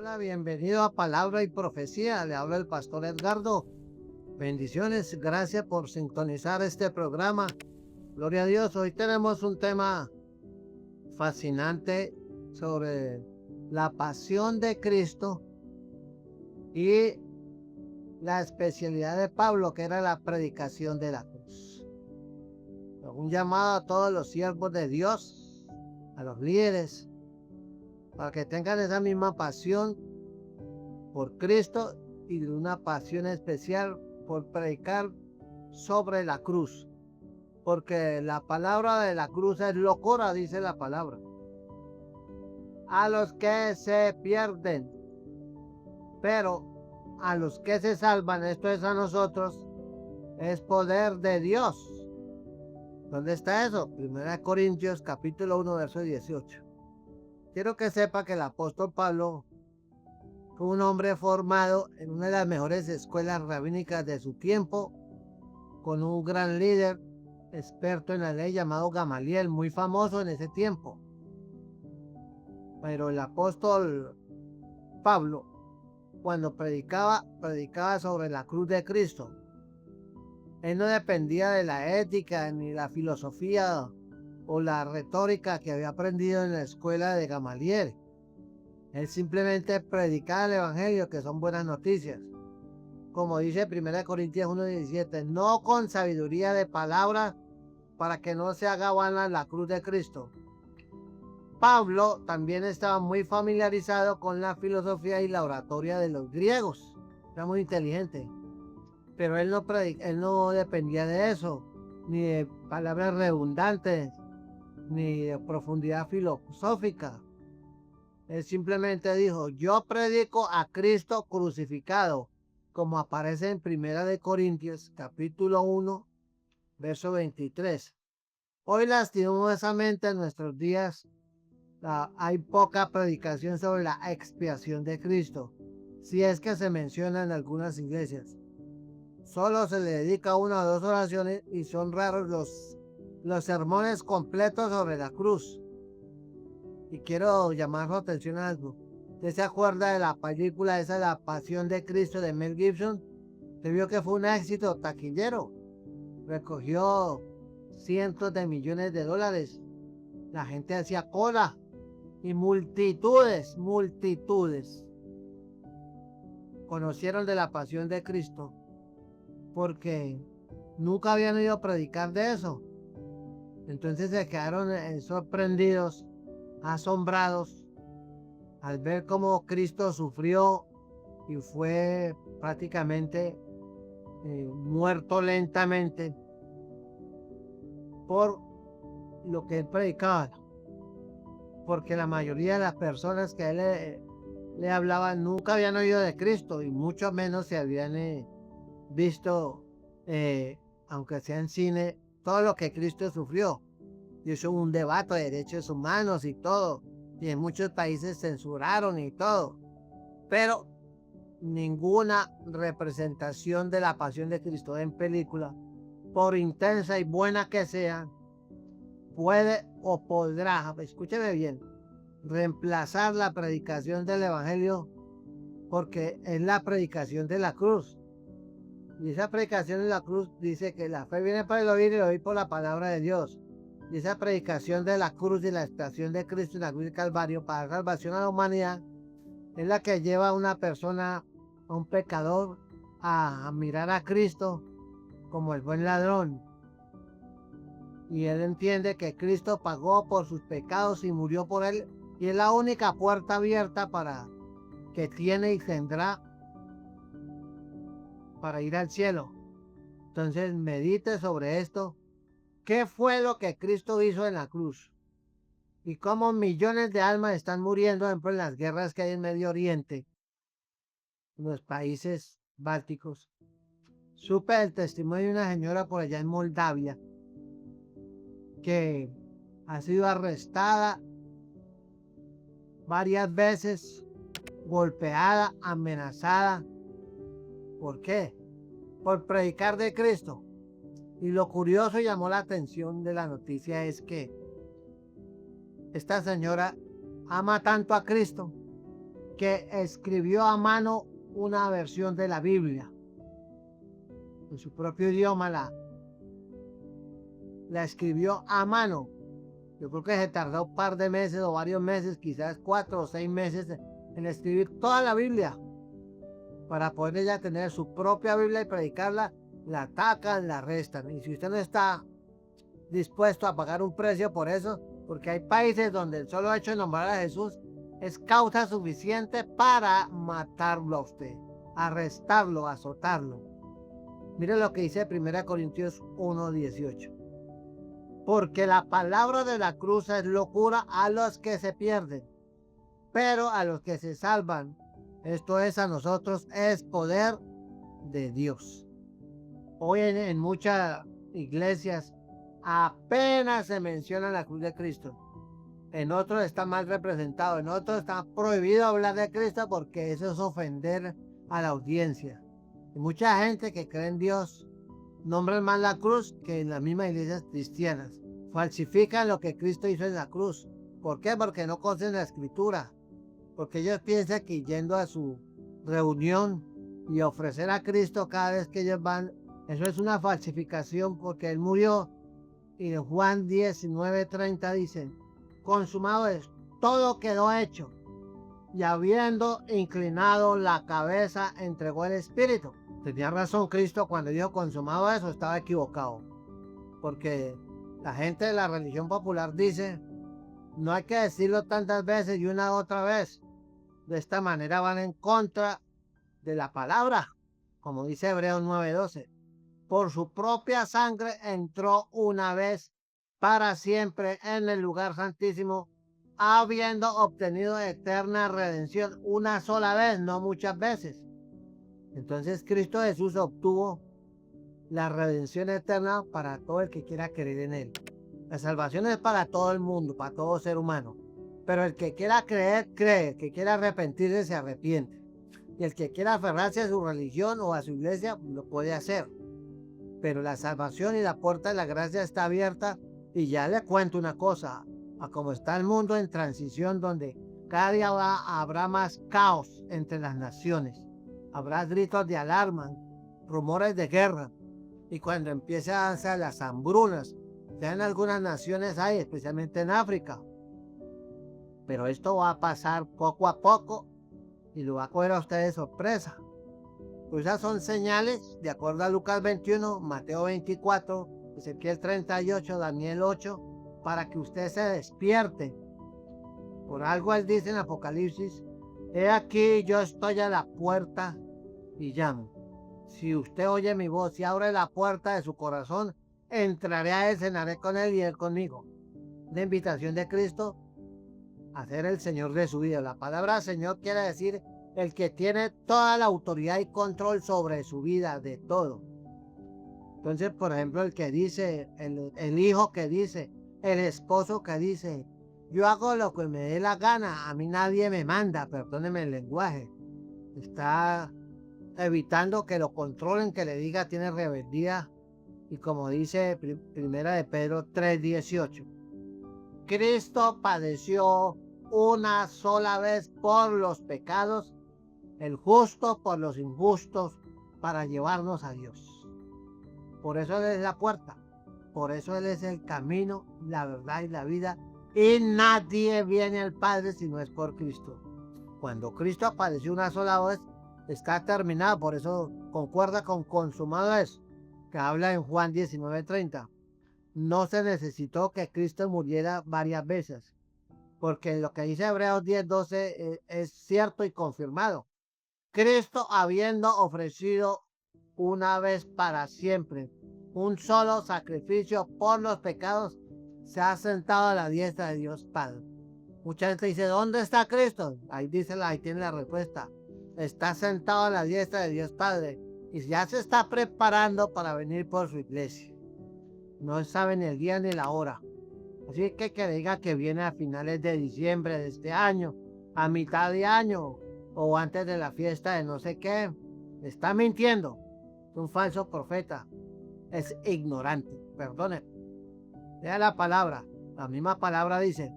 Hola, bienvenido a Palabra y Profecía. Le habla el pastor Edgardo. Bendiciones, gracias por sintonizar este programa. Gloria a Dios. Hoy tenemos un tema fascinante sobre la pasión de Cristo y la especialidad de Pablo, que era la predicación de la cruz. Un llamado a todos los siervos de Dios, a los líderes, para que tengan esa misma pasión por Cristo y una pasión especial por predicar sobre la cruz, porque la palabra de la cruz es locura, dice la palabra, a los que se pierden, pero a los que se salvan, esto es a nosotros, es poder de Dios. ¿Dónde está eso? 1 Corintios capítulo 1 verso 18. Quiero que sepa que el apóstol Pablo fue un hombre formado en una de las mejores escuelas rabínicas de su tiempo, con un gran líder experto en la ley llamado Gamaliel, muy famoso en ese tiempo. Pero el apóstol Pablo, cuando predicaba sobre la cruz de Cristo. Él no dependía de la ética, ni la filosofía o la retórica que había aprendido en la escuela de Gamaliel. Él simplemente predicaba el evangelio, que son buenas noticias. Como dice 1 Corintios 1:17, no con sabiduría de palabras, para que no se haga vana la cruz de Cristo. Pablo también estaba muy familiarizado con la filosofía y la oratoria de los griegos. Era muy inteligente. Pero él no dependía de eso, ni de palabras redundantes, ni de profundidad filosófica. Él simplemente dijo, yo predico a Cristo crucificado, como aparece en 1 Corintios capítulo 1, verso 23. Hoy lastimosamente en nuestros días hay poca predicación sobre la expiación de Cristo, si es que se menciona en algunas iglesias. Solo se le dedica una o dos oraciones y son raros los sermones completos sobre la cruz. Y quiero llamar su atención a algo. ¿Usted se acuerda de la película esa, La Pasión de Cristo, de Mel Gibson? Se vio que fue un éxito taquillero. Recogió cientos de millones de dólares. La gente hacía cola y multitudes conocieron de la Pasión de Cristo, porque nunca habían oído predicar de eso. Entonces se quedaron sorprendidos, asombrados, al ver cómo Cristo sufrió y fue prácticamente muerto lentamente por lo que él predicaba. Porque la mayoría de las personas que a él le hablaban nunca habían oído de Cristo y mucho menos se habían visto, aunque sea en cine, todo lo que Cristo sufrió. Y eso hubo un debate de derechos humanos y todo. Y en muchos países censuraron y todo. Pero ninguna representación de la pasión de Cristo en película, por intensa y buena que sea, puede o podrá, escúcheme bien, reemplazar la predicación del evangelio, porque es la predicación de la cruz. Y esa predicación de la cruz dice que la fe viene por el oír y el oír por la palabra de Dios. Y esa predicación de la cruz y la expiación de Cristo en la cruz del Calvario para salvación a la humanidad es la que lleva a una persona, a un pecador, a mirar a Cristo como el buen ladrón. Y él entiende que Cristo pagó por sus pecados y murió por él. Y es la única puerta abierta que tiene y tendrá para ir al cielo. Entonces medite sobre esto. ¿Qué fue lo que Cristo hizo en la cruz? Y cómo millones de almas están muriendo, por ejemplo, en las guerras que hay en Medio Oriente, en los países bálticos. Supe el testimonio de una señora por allá en Moldavia que ha sido arrestada varias veces, golpeada, amenazada. ¿Por qué? Por predicar de Cristo. Y lo curioso y llamó la atención de la noticia es que esta señora ama tanto a Cristo que escribió a mano una versión de la Biblia. En su propio idioma la escribió a mano. Yo creo que se tardó un par de meses o varios meses, quizás 4 o 6 meses en escribir toda la Biblia para poder ella tener su propia Biblia y predicarla. La atacan, la arrestan. Y si usted no está dispuesto a pagar un precio por eso, porque hay países donde el solo hecho de nombrar a Jesús es causa suficiente para matarlo a usted, arrestarlo, azotarlo. Mire lo que dice 1 Corintios 1:18. Porque la palabra de la cruz es locura a los que se pierden, pero a los que se salvan, esto es a nosotros, es poder de Dios. Hoy en muchas iglesias apenas se menciona la cruz de Cristo. En otros está mal representado, en otros está prohibido hablar de Cristo porque eso es ofender a la audiencia. Y mucha gente que cree en Dios nombran más la cruz que en las mismas iglesias cristianas. Falsifican lo que Cristo hizo en la cruz. ¿Por qué? Porque no conocen la escritura. Porque ellos piensan que yendo a su reunión y ofrecer a Cristo cada vez que ellos van, eso es una falsificación porque Él murió. Y en Juan 19:30 dice, consumado es, todo quedó hecho. Y habiendo inclinado la cabeza, entregó el Espíritu. Tenía razón Cristo cuando dijo consumado eso, estaba equivocado. Porque la gente de la religión popular dice, no hay que decirlo tantas veces y una otra vez. De esta manera van en contra de la palabra, como dice Hebreos 9:12. Por su propia sangre entró una vez para siempre en el lugar santísimo, habiendo obtenido eterna redención una sola vez, no muchas veces. Entonces Cristo Jesús obtuvo la redención eterna para todo el que quiera creer en Él. La salvación es para todo el mundo, para todo ser humano. Pero el que quiera creer, cree. El que quiera arrepentirse, se arrepiente. Y el que quiera aferrarse a su religión o a su iglesia, lo puede hacer. Pero la salvación y la puerta de la gracia está abierta. Y ya le cuento una cosa, a como está el mundo en transición, donde cada día habrá más caos entre las naciones. Habrá gritos de alarma, rumores de guerra. Y cuando empiecen a hacer las hambrunas, ya en algunas naciones hay, especialmente en África. Pero esto va a pasar poco a poco y lo va a coger a ustedes de sorpresa. Pues esas son señales, de acuerdo a Lucas 21, Mateo 24, Ezequiel 38, Daniel 8, para que usted se despierte. Por algo él dice en Apocalipsis, he aquí yo estoy a la puerta y llamo. Si usted oye mi voz y abre la puerta de su corazón, entraré a él, cenaré con él y él conmigo. La invitación de Cristo a ser el Señor de su vida. La palabra Señor quiere decir el que tiene toda la autoridad y control sobre su vida, de todo. Entonces, por ejemplo, el que dice, el hijo que dice, el esposo que dice, yo hago lo que me dé la gana, a mí nadie me manda, perdóneme el lenguaje. Está evitando que lo controlen, que le diga tiene rebeldía. Y como dice Primera de Pedro 3:18, Cristo padeció una sola vez por los pecados, el justo por los injustos, para llevarnos a Dios. Por eso Él es la puerta, por eso Él es el camino, la verdad y la vida, y nadie viene al Padre si no es por Cristo. Cuando Cristo padeció una sola vez, está terminado, por eso concuerda con consumado es, que habla en Juan 19:30. No se necesitó que Cristo muriera varias veces, porque lo que dice Hebreos 10:12 es cierto y confirmado. Cristo, habiendo ofrecido una vez para siempre un solo sacrificio por los pecados, se ha sentado a la diestra de Dios Padre. Mucha gente dice, ¿dónde está Cristo? Ahí tiene la respuesta. Está sentado a la diestra de Dios Padre y ya se está preparando para venir por su iglesia. No sabe ni el día ni la hora. Así que diga que viene a finales de diciembre de este año, a mitad de año o antes de la fiesta de no sé qué, está mintiendo. Es un falso profeta. Es ignorante. Perdone. Lea la palabra. La misma palabra dice,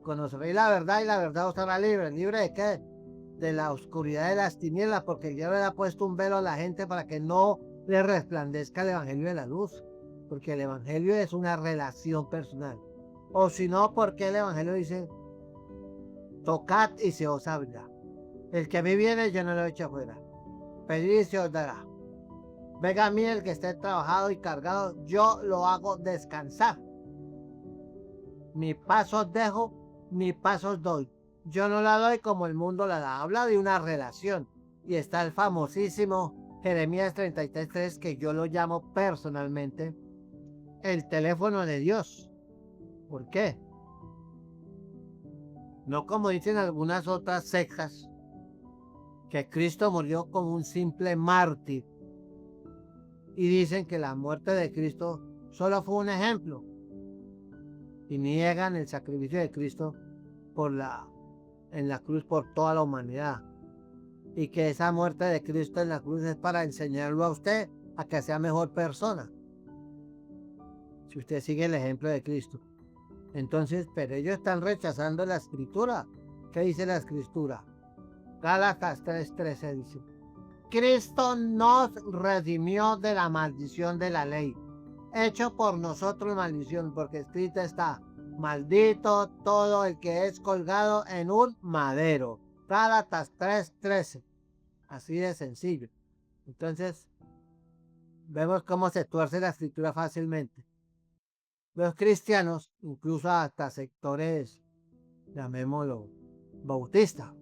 conoceréis la verdad y la verdad os hará libre. ¿Libre de qué? de la oscuridad de las tinieblas, porque ya le ha puesto un velo a la gente para que no le resplandezca el evangelio de la luz, porque el evangelio es una relación personal. O si no, porque el evangelio dice, tocad y se os abrirá. El que a mí viene, yo no lo echo afuera. Pedid y se os dará. Venga a mí el que esté trabajado y cargado, yo lo hago descansar. Mi paso os dejo, mi paso os doy. Yo no la doy como el mundo la da. Habla de una relación. Y está el famosísimo Jeremías 33:3, que yo lo llamo personalmente el teléfono de Dios. ¿Por qué? No como dicen algunas otras sectas, que Cristo murió como un simple mártir. Y dicen que la muerte de Cristo solo fue un ejemplo. Y niegan el sacrificio de Cristo en la cruz por toda la humanidad. Y que esa muerte de Cristo en la cruz es para enseñarlo a usted a que sea mejor persona. Si usted sigue el ejemplo de Cristo. Entonces, pero ellos están rechazando la escritura. ¿Qué dice la escritura? Gálatas 3:13 dice: Cristo nos redimió de la maldición de la ley, hecho por nosotros maldición, porque escrito está: maldito todo el que es colgado en un madero. Gálatas 3:13. Así de sencillo. Entonces, vemos cómo se tuerce la escritura fácilmente. Los cristianos, incluso hasta sectores, llamémoslo, bautistas,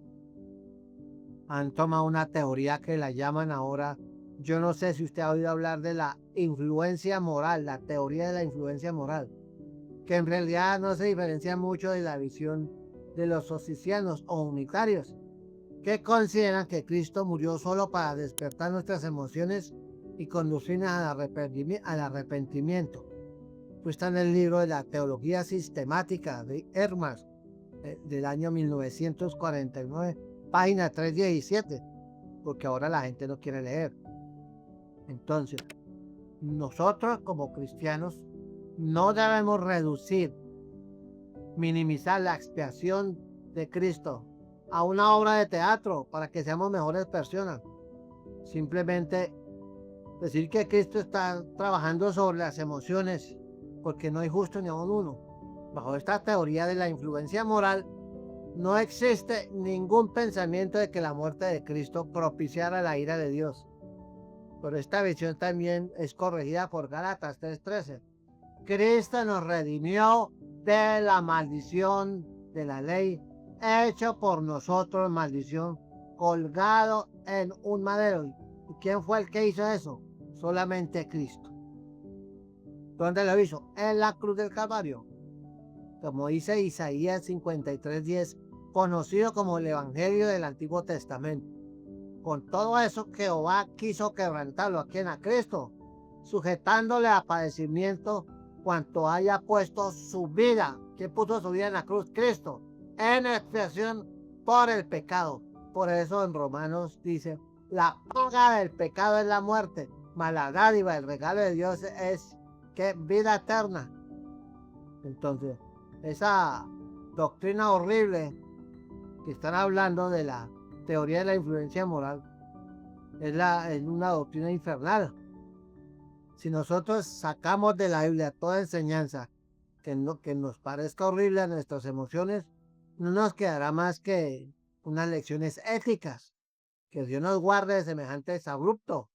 han tomado una teoría que la llaman ahora, yo no sé si usted ha oído hablar de la influencia moral, la teoría de la influencia moral, que en realidad no se diferencia mucho de la visión de los socicianos o unitarios, que consideran que Cristo murió solo para despertar nuestras emociones y conducirnos al arrepentimiento. Pues está en el libro de la Teología Sistemática de Hermas, del año 1949, página 317, porque ahora la gente no quiere leer. Entonces, nosotros como cristianos no debemos reducir, minimizar la expiación de Cristo a una obra de teatro para que seamos mejores personas. Simplemente decir que Cristo está trabajando sobre las emociones, porque no hay justo ni aun uno. Bajo esta teoría de la influencia moral, no existe ningún pensamiento de que la muerte de Cristo propiciara la ira de Dios. Pero esta visión también es corregida por Gálatas 3:13. Cristo nos redimió de la maldición de la ley, hecho por nosotros maldición, colgado en un madero. ¿Y quién fue el que hizo eso? Solamente Cristo. ¿Dónde lo hizo? En la cruz del Calvario. Como dice Isaías 53:10, conocido como el Evangelio del Antiguo Testamento. Con todo eso, Jehová quiso quebrantarlo a quien, a Cristo, sujetándole a padecimiento cuanto haya puesto su vida. ¿Quién puso su vida en la cruz? Cristo, en expiación por el pecado. Por eso en Romanos dice: la paga del pecado es la muerte, mas la dádiva, el regalo de Dios es que vida eterna. Entonces, esa doctrina horrible que están hablando de la teoría de la influencia moral es una doctrina infernal. Si nosotros sacamos de la Biblia toda enseñanza que nos parezca horrible a nuestras emociones, no nos quedará más que unas lecciones éticas. Que Dios nos guarde de semejantes abruptos.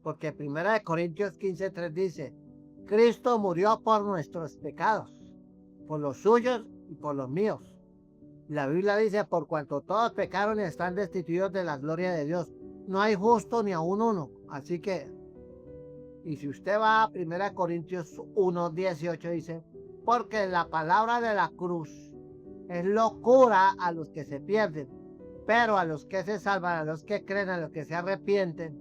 Porque 1 Corintios 15:3 dice: Cristo murió por nuestros pecados, por los suyos y por los míos. La Biblia dice: por cuanto todos pecaron y están destituidos de la gloria de Dios, no hay justo ni aun uno. Así que, y si usted va a 1 Corintios 1:18 dice: porque la palabra de la cruz es locura a los que se pierden, pero a los que se salvan, a los que creen, a los que se arrepienten,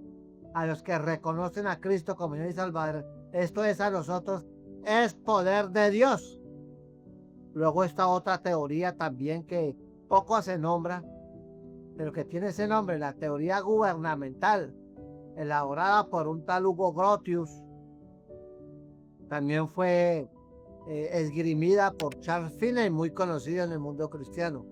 a los que reconocen a Cristo como Señor y Salvador, esto es a nosotros, es poder de Dios. Luego está otra teoría también que poco se nombra, pero que tiene ese nombre, la teoría gubernamental, elaborada por un tal Hugo Grotius. También fue esgrimida por Charles Finney, muy conocido en el mundo cristiano.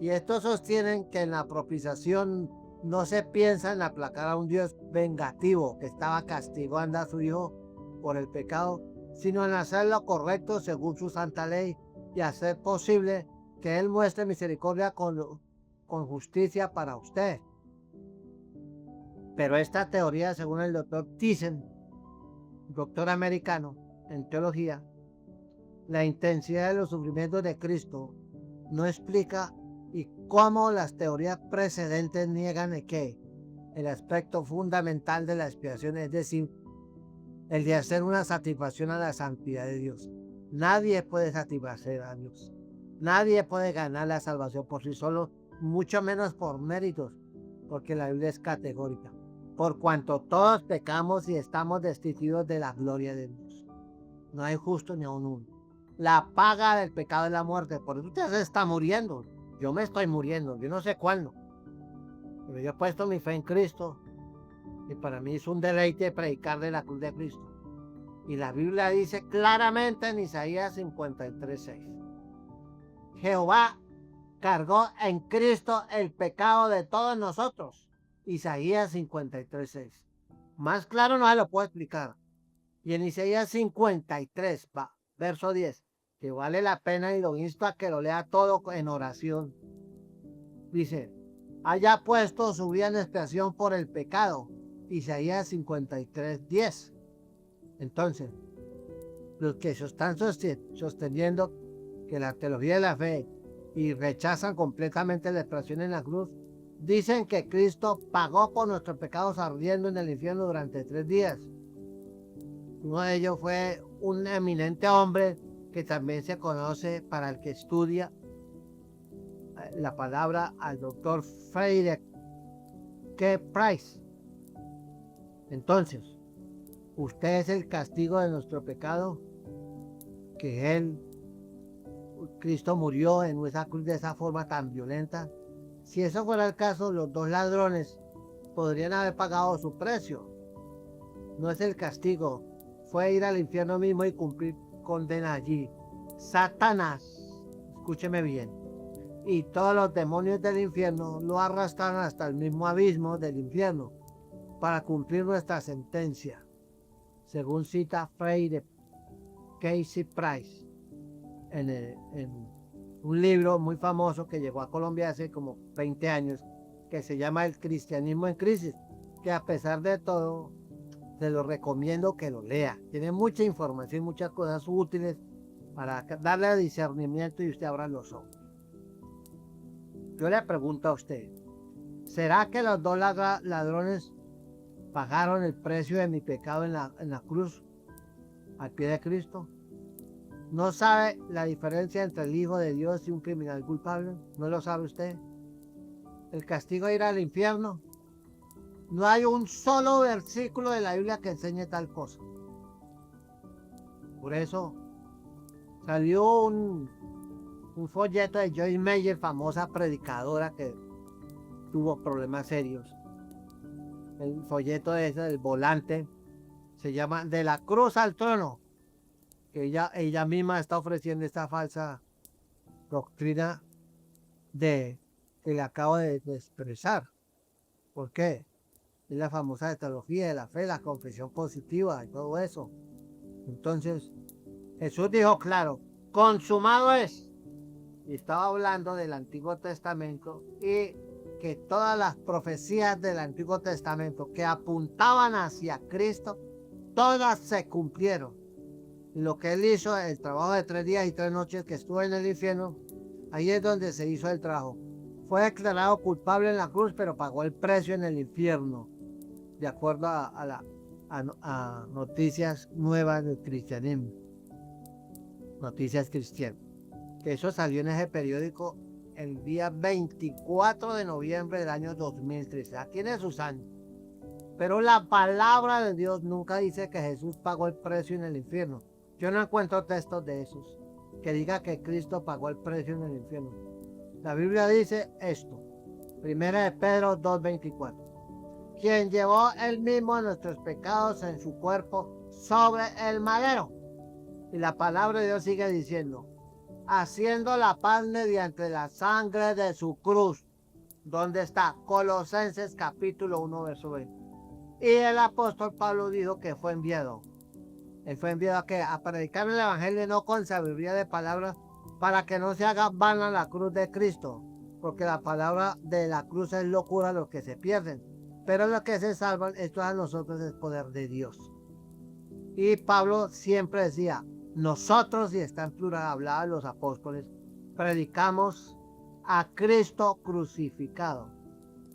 Y estos sostienen que en la propiciación no se piensa en aplacar a un Dios vengativo que estaba castigando a su Hijo por el pecado, sino en hacer lo correcto según su santa ley y hacer posible que Él muestre misericordia con justicia para usted. Pero esta teoría, según el doctor Thyssen, doctor americano en teología, la intensidad de los sufrimientos de Cristo no explica y cómo las teorías precedentes niegan que el aspecto fundamental de la expiación, es decir, el de hacer una satisfacción a la santidad de Dios. Nadie puede satisfacer a Dios. Nadie puede ganar la salvación por sí solo, mucho menos por méritos, porque la Biblia es categórica. Por cuanto todos pecamos y estamos destituidos de la gloria de Dios. No hay justo ni aun uno. La paga del pecado es la muerte. Por eso usted se está muriendo. Yo me estoy muriendo. Yo no sé cuándo. Pero yo he puesto mi fe en Cristo. Y para mí es un deleite predicar de la cruz de Cristo. Y la Biblia dice claramente en Isaías 53:6. Jehová cargó en Cristo el pecado de todos nosotros. Isaías 53:6. Más claro no se lo puedo explicar. Y en Isaías 53, verso 10, que vale la pena y lo insto a que lo lea todo en oración. Dice, haya puesto su vida en expiación por el pecado. Isaías 53:10. Entonces, los que están sosteniendo que la teología de la fe y rechazan completamente la expiación en la cruz, dicen que Cristo pagó por nuestros pecados ardiendo en el infierno durante 3 días. Uno de ellos fue un eminente hombre que también se conoce para el que estudia la palabra, al doctor Friedrich K. Price. Entonces, usted es el castigo de nuestro pecado, que Cristo murió en esa cruz de esa forma tan violenta. Si eso fuera el caso, los 2 ladrones podrían haber pagado su precio. No es el castigo, fue ir al infierno mismo y cumplir condena allí. Satanás, escúcheme bien, y todos los demonios del infierno lo arrastraron hasta el mismo abismo del infierno para cumplir nuestra sentencia, según cita Friedrich K. Price en un libro muy famoso que llegó a Colombia hace como 20 años, que se llama El cristianismo en crisis, que a pesar de todo se lo recomiendo que lo lea. Tiene mucha información, muchas cosas útiles para darle discernimiento y usted abra los ojos. Yo le pregunto a usted, ¿será que los 2 ladrones pagaron el precio de mi pecado en la cruz al pie de Cristo? ¿No sabe la diferencia entre el Hijo de Dios y un criminal culpable? ¿No lo sabe usted? El castigo de ir al infierno. No hay un solo versículo de la Biblia que enseñe tal cosa. Por eso salió un folleto de Joyce Meyer, famosa predicadora que tuvo problemas serios. El folleto ese del volante se llama De la cruz al trono, que ella misma está ofreciendo esta falsa doctrina que le acabo de expresar. ¿Por qué? Es la famosa teología de la fe, la confesión positiva y todo eso. Entonces, Jesús dijo claro, consumado es. Y estaba hablando del Antiguo Testamento y que todas las profecías del Antiguo Testamento que apuntaban hacia Cristo, todas se cumplieron. Y lo que él hizo, el trabajo de 3 días y 3 noches que estuvo en el infierno, ahí es donde se hizo el trabajo. Fue declarado culpable en la cruz, pero pagó el precio en el infierno, de acuerdo a noticias nuevas del cristianismo. Noticias cristianas. Que eso salió en ese periódico el día 24 de noviembre del año 2013. Ya tiene sus años. Pero la palabra de Dios nunca dice que Jesús pagó el precio en el infierno. Yo no encuentro textos de esos que diga que Cristo pagó el precio en el infierno. La Biblia dice esto. 1 de Pedro 2:24. Quien llevó él mismo nuestros pecados en su cuerpo sobre el madero. Y la palabra de Dios sigue diciendo, haciendo la paz mediante la sangre de su cruz. ¿Dónde está? Colosenses capítulo 1, verso 20. Y el apóstol Pablo dijo que fue enviado. Él fue enviado a, que, a predicar el evangelio no con sabiduría de palabras, para que no se haga vana la cruz de Cristo, porque la palabra de la cruz es locura a los que se pierden, pero los que se salvan, esto a nosotros es poder de Dios. Y Pablo siempre decía, nosotros, y está en plural, hablaba de los apóstoles, predicamos a Cristo crucificado.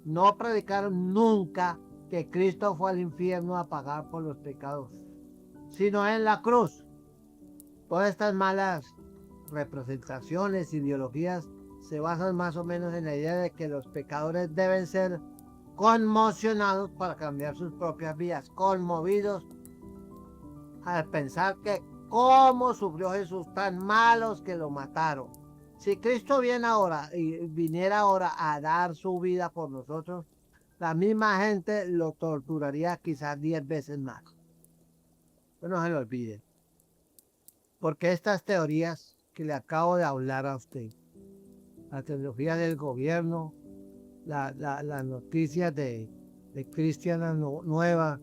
No predicaron nunca que Cristo fue al infierno a pagar por los pecados, sino en la cruz. Todas estas malas representaciones, ideologías, se basan más o menos en la idea de que los pecadores deben ser conmocionados para cambiar sus propias vidas, conmovidos al pensar que cómo sufrió Jesús, tan malos que lo mataron. Si Cristo viene ahora y viniera ahora a dar su vida por nosotros, la misma gente lo torturaría quizás 10 veces más. Pero no se lo olviden. Porque estas teorías que le acabo de hablar a usted, la teología del gobierno, las noticias de Cristiana Nueva,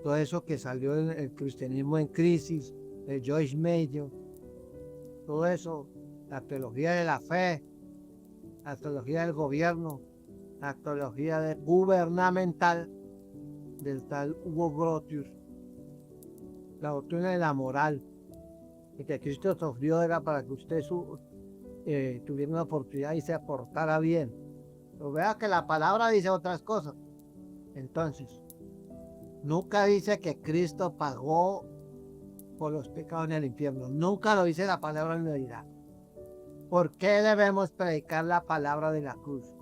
todo eso que salió en el cristianismo en crisis, de Joyce Meyer, todo eso, la teología de la fe, la teología del gobierno, la teología gubernamental del tal Hugo Grotius, la doctrina de la moral, y que Cristo sufrió era para que usted tuviera una oportunidad y se aportara bien. Pero vea que la palabra dice otras cosas. Entonces, nunca dice que Cristo pagó por los pecados en el infierno. Nunca lo dice la palabra en realidad. ¿Por qué debemos predicar la palabra de la cruz?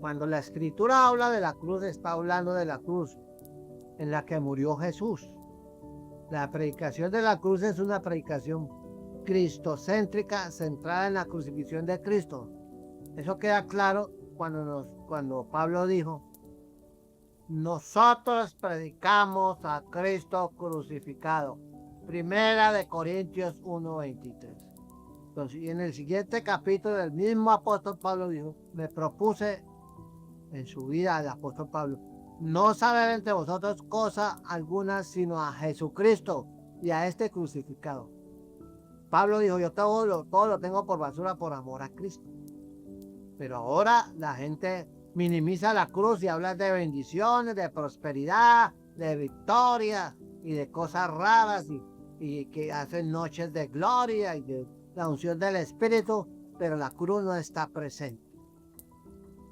Cuando la escritura habla de la cruz, está hablando de la cruz en la que murió Jesús. La predicación de la cruz es una predicación cristocéntrica, centrada en la crucifixión de Cristo. Eso queda claro cuando Pablo dijo, nosotros predicamos a Cristo crucificado. Primera de Corintios 1:23. Entonces, y en el siguiente capítulo del mismo apóstol Pablo dijo, me propuse en su vida el apóstol Pablo, no saber entre vosotros cosa alguna sino a Jesucristo y a este crucificado. Pablo dijo, yo todo lo tengo por basura por amor a Cristo. Pero ahora la gente minimiza la cruz y habla de bendiciones, de prosperidad, de victoria y de cosas raras y que hacen noches de gloria y de la unción del Espíritu, pero la cruz no está presente.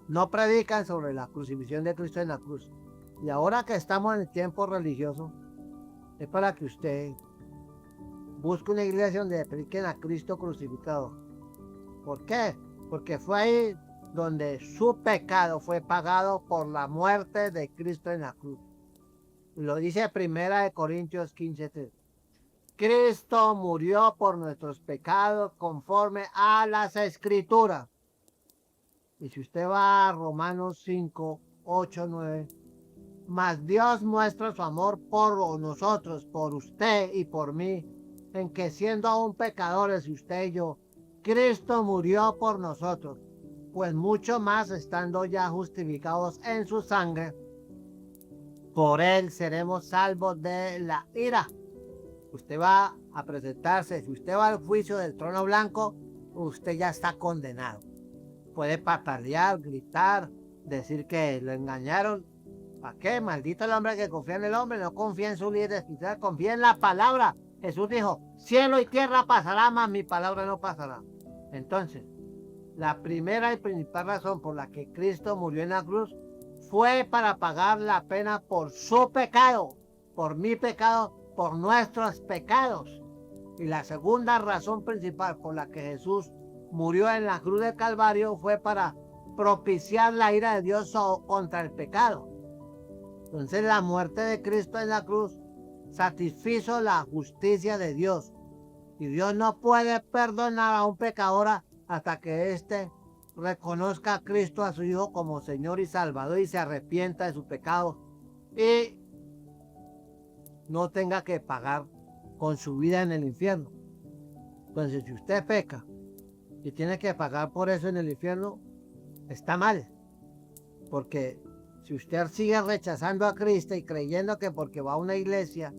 No predican sobre la crucifixión de Cristo en la cruz. Y ahora que estamos en el tiempo religioso, es para que usted busque una iglesia donde prediquen a Cristo crucificado. ¿Por qué? Porque fue ahí donde su pecado fue pagado por la muerte de Cristo en la cruz. Lo dice Primera de Corintios 15:3. Cristo murió por nuestros pecados conforme a las Escrituras. Y si usted va a Romanos 5:8-9, mas Dios muestra su amor por nosotros, por usted y por mí, en que siendo aún pecadores, usted y yo, Cristo murió por nosotros, pues mucho más estando ya justificados en su sangre, por él seremos salvos de la ira. Usted va a presentarse, si usted va al juicio del trono blanco, usted ya está condenado. Puede patalear, gritar, decir que lo engañaron. ¿Para qué? Maldito el hombre que confía en el hombre, no confía en su líder espiritual, confía en la palabra. Jesús dijo, cielo y tierra pasará, mas mi palabra no pasará. Entonces, la primera y principal razón por la que Cristo murió en la cruz fue para pagar la pena por su pecado, por mi pecado, por nuestros pecados. Y la segunda razón principal por la que Jesús murió en la cruz del Calvario fue para propiciar la ira de Dios contra el pecado. Entonces la muerte de Cristo en la cruz satisfizo la justicia de Dios. Y Dios no puede perdonar a un pecador hasta que éste reconozca a Cristo, a su Hijo, como Señor y Salvador y se arrepienta de su pecado y no tenga que pagar con su vida en el infierno. Entonces, si usted peca y tiene que pagar por eso en el infierno, está mal. Porque si usted sigue rechazando a Cristo y creyendo que porque va a una iglesia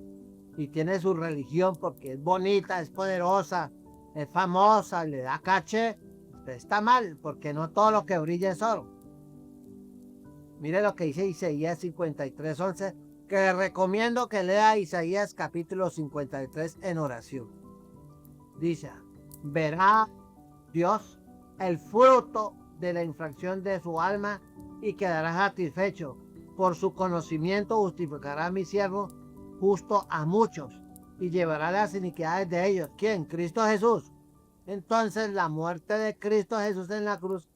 y tiene su religión porque es bonita, es poderosa, es famosa, le da caché, usted está mal, porque no todo lo que brilla es oro. Mire lo que dice Isaías 53:11, que le recomiendo que lea Isaías capítulo 53 en oración. Dice, verá Dios el fruto de la infracción de su alma y quedará satisfecho. Por su conocimiento justificará a mi siervo justo a muchos y llevará las iniquidades de ellos. ¿Quién? Cristo Jesús. Entonces la muerte de Cristo Jesús en la cruz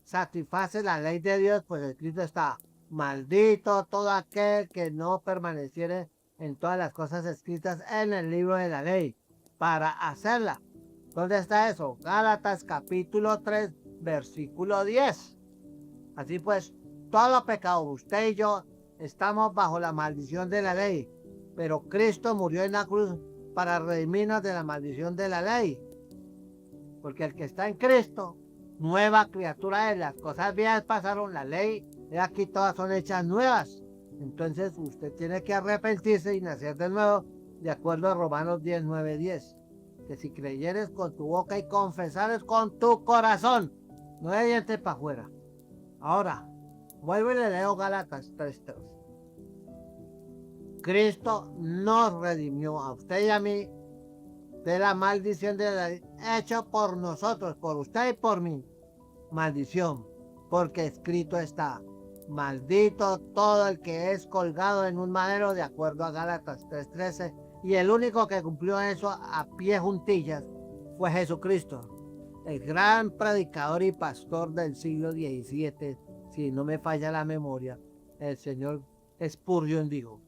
satisface la ley de Dios, pues escrito está, maldito todo aquel que no permaneciere en todas las cosas escritas en el libro de la ley para hacerla. ¿Dónde está eso? Gálatas capítulo 3, versículo 10. Así pues, todo pecado, usted y yo, estamos bajo la maldición de la ley, pero Cristo murió en la cruz para redimirnos de la maldición de la ley. Porque el que está en Cristo, nueva criatura es, las cosas viejas pasaron, la ley, y aquí todas son hechas nuevas. Entonces usted tiene que arrepentirse y nacer de nuevo, de acuerdo a Romanos 19:10. Que si creyeres con tu boca y confesares con tu corazón, no de dientes para afuera. Ahora, vuelvo y le leo Gálatas 3:3. Cristo nos redimió a usted y a mí de la maldición de la ley, hecho por nosotros, por usted y por mí. Maldición, porque escrito está, maldito todo el que es colgado en un madero, de acuerdo a Gálatas 3:13, y el único que cumplió eso a pie juntillas fue Jesucristo, el gran predicador y pastor del siglo XVII, si no me falla la memoria. El señor Spurgeon dijo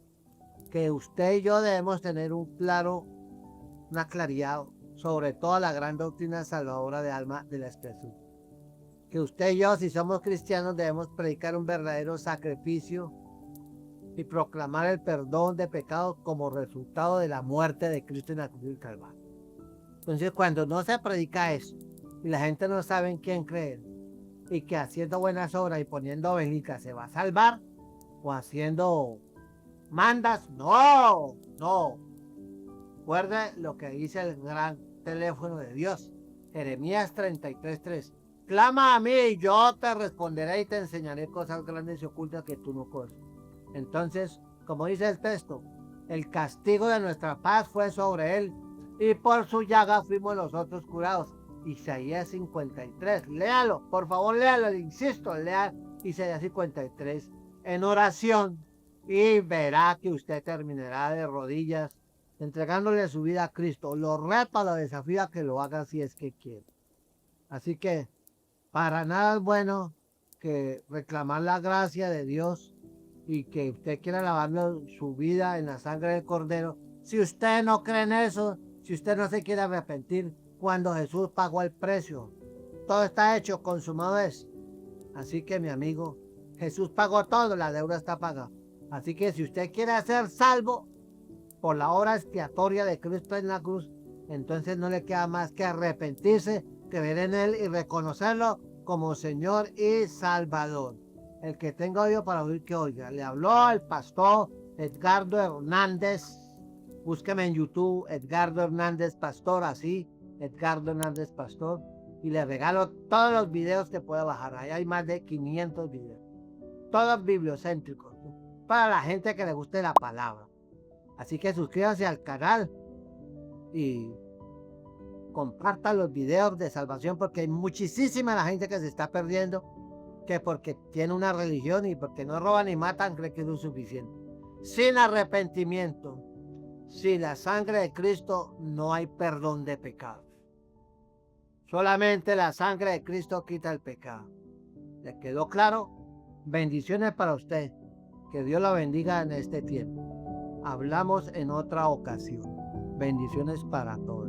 que usted y yo debemos tener una claridad sobre toda la gran doctrina salvadora de alma de la expresión. Que usted y yo, si somos cristianos, debemos predicar un verdadero sacrificio y proclamar el perdón de pecados como resultado de la muerte de Cristo en la cruz del Calvario. Entonces, cuando no se predica eso y la gente no sabe en quién creer y que haciendo buenas obras y poniendo velitas se va a salvar, o haciendo mandas, no. Recuerde lo que dice el gran teléfono de Dios, Jeremías 33:3. Clama a mí y yo te responderé y te enseñaré cosas grandes y ocultas que tú no conoces. Entonces, como dice el texto, el castigo de nuestra paz fue sobre él y por su llaga fuimos nosotros curados. Isaías 53. Léalo, por favor, léalo, le insisto, lea Isaías 53 en oración y verá que usted terminará de rodillas entregándole su vida a Cristo. Lo reto, lo desafío a que lo haga si es que quiere. Así que para nada es bueno que reclamar la gracia de Dios y que usted quiera lavar su vida en la sangre del Cordero. Si usted no cree en eso, si usted no se quiere arrepentir, cuando Jesús pagó el precio, todo está hecho, consumado es. Así que mi amigo, Jesús pagó todo, la deuda está pagada. Así que si usted quiere ser salvo por la obra expiatoria de Cristo en la cruz, entonces no le queda más que arrepentirse, creer en Él y reconocerlo como Señor y Salvador. El que tenga oído para oír, que oiga. Le habló el pastor Edgardo Hernández. Búsqueme en YouTube, Edgardo Hernández Pastor, así, Edgardo Hernández Pastor. Y le regalo todos los videos que pueda bajar. Ahí hay más de 500 videos. Todos bibliocéntricos, ¿no? Para la gente que le guste la palabra. Así que suscríbase al canal y comparta los videos de salvación, porque hay muchísima la gente que se está perdiendo, que porque tiene una religión y porque no roban ni matan cree que es lo suficiente. Sin arrepentimiento, sin la sangre de Cristo, no hay perdón de pecados. Solamente la sangre de Cristo quita el pecado. ¿Le quedó claro? Bendiciones para usted. Que Dios la bendiga en este tiempo. Hablamos en otra ocasión. Bendiciones para todos.